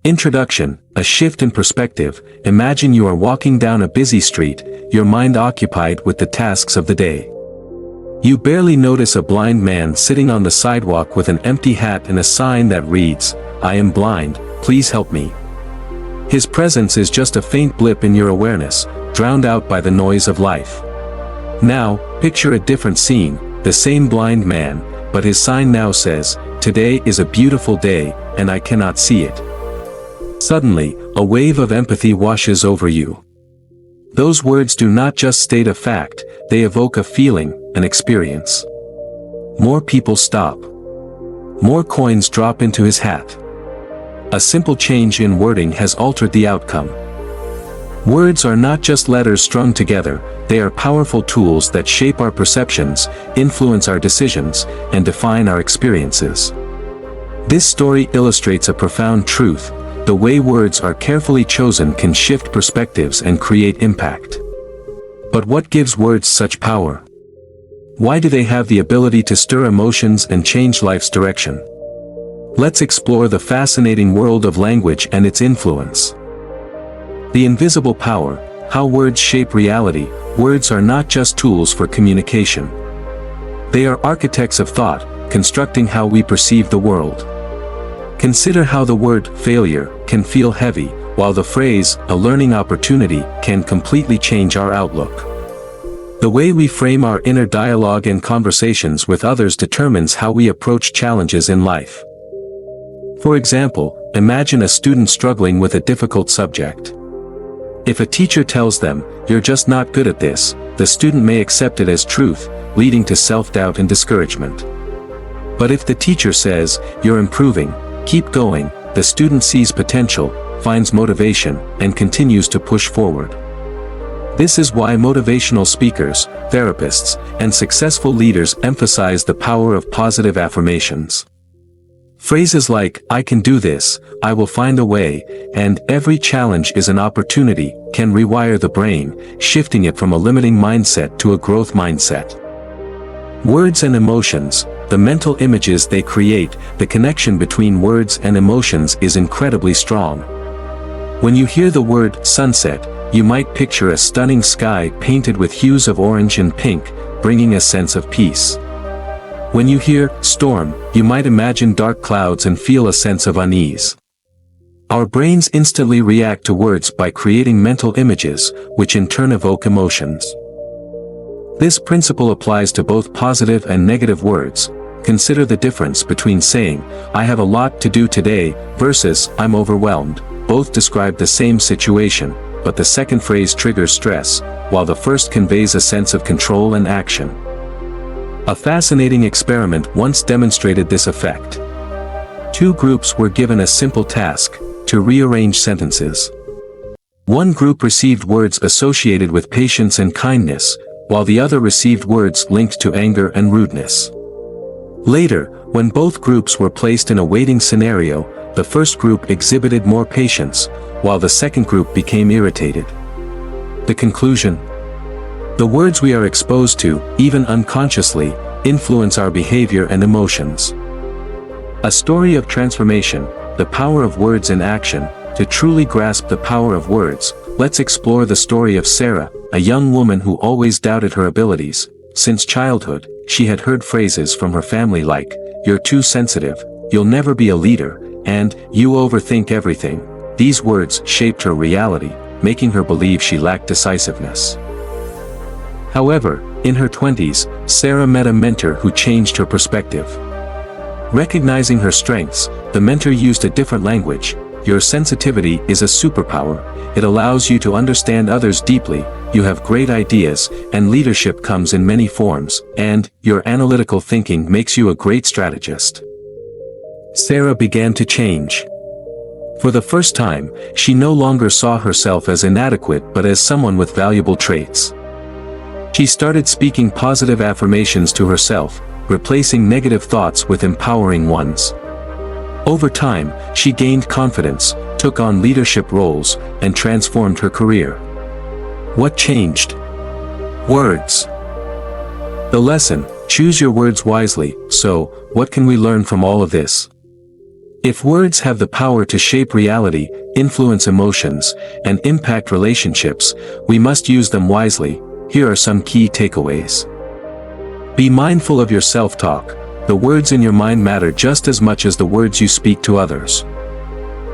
Introduction, a shift in perspective. Imagine you are walking down a busy street, your mind occupied with the tasks of the day. You barely notice a blind man sitting on the sidewalk with an empty hat and a sign that reads, "I am blind, please help me." His presence is just a faint blip in your awareness, drowned out by the noise of life. Now, picture a different scene, the same blind man, but his sign now says, "Today is a beautiful day, and I cannot see it." Suddenly, a wave of empathy washes over you. Those words do not just state a fact, they evoke a feeling, an experience. More people stop. More coins drop into his hat. A simple change in wording has altered the outcome. Words are not just letters strung together, they are powerful tools that shape our perceptions, influence our decisions, and define our experiences. This story illustrates a profound truth: the way words are carefully chosen can shift perspectives and create impact. But what gives words such power? Why do they have the ability to stir emotions and change life's direction? Let's explore the fascinating world of language and its influence. The invisible power, how words shape reality. Words are not just tools for communication. They are architects of thought, constructing how we perceive the world. Consider how the word failure can feel heavy, while the phrase a learning opportunity can completely change our outlook. The way we frame our inner dialogue and conversations with others determines how we approach challenges in life. For example, imagine a student struggling with a difficult subject. If a teacher tells them, "You're just not good at this," the student may accept it as truth, leading to self-doubt and discouragement. But if the teacher says, "You're improving, keep going," the student sees potential, finds motivation, and continues to push forward. This is why motivational speakers, therapists, and successful leaders emphasize the power of positive affirmations. Phrases like, "I can do this," "I will find a way," and "every challenge is an opportunity," can rewire the brain, shifting it from a limiting mindset to a growth mindset. Words and emotions, the mental images they create, the connection between words and emotions is incredibly strong. When you hear the word sunset, you might picture a stunning sky painted with hues of orange and pink, bringing a sense of peace. When you hear storm, you might imagine dark clouds and feel a sense of unease. Our brains instantly react to words by creating mental images, which in turn evoke emotions. This principle applies to both positive and negative words. Consider the difference between saying, "I have a lot to do today," versus, "I'm overwhelmed." Both describe the same situation, but the second phrase triggers stress, while the first conveys a sense of control and action. A fascinating experiment once demonstrated this effect. Two groups were given a simple task: to rearrange sentences. One group received words associated with patience and kindness, while the other received words linked to anger and rudeness. Later, when both groups were placed in a waiting scenario, the first group exhibited more patience, while the second group became irritated. The conclusion? The words we are exposed to, even unconsciously, influence our behavior and emotions. A story of transformation, the power of words in action. To truly grasp the power of words, let's explore the story of Sarah, a young woman who always doubted her abilities. Since childhood, she had heard phrases from her family like, "You're too sensitive," "You'll never be a leader," and "You overthink everything." These words shaped her reality, making her believe she lacked decisiveness. However, in her 20s, Sarah met a mentor who changed her perspective. Recognizing her strengths, the mentor used a different language. "Your sensitivity is a superpower. It allows you to understand others deeply, you have great ideas, and leadership comes in many forms, and your analytical thinking makes you a great strategist." Sarah began to change. For the first time, she no longer saw herself as inadequate but as someone with valuable traits. She started speaking positive affirmations to herself, replacing negative thoughts with empowering ones. Over time, she gained confidence, took on leadership roles, and transformed her career. What changed? Words. The lesson: choose your words wisely. So, what can we learn from all of this? If words have the power to shape reality, influence emotions, and impact relationships, we must use them wisely. Here are some key takeaways. Be mindful of your self-talk. The words in your mind matter just as much as the words you speak to others.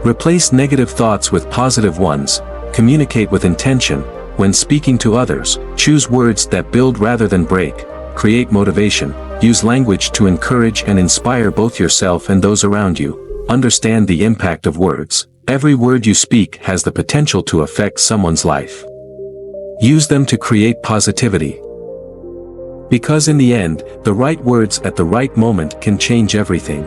Replace negative thoughts with positive ones. Communicate with intention. When speaking to others, choose words that build rather than break. Create motivation. Use language to encourage and inspire both yourself and those around you. Understand the impact of words. Every word you speak has the potential to affect someone's life. Use them to create positivity. Because in the end, the right words at the right moment can change everything.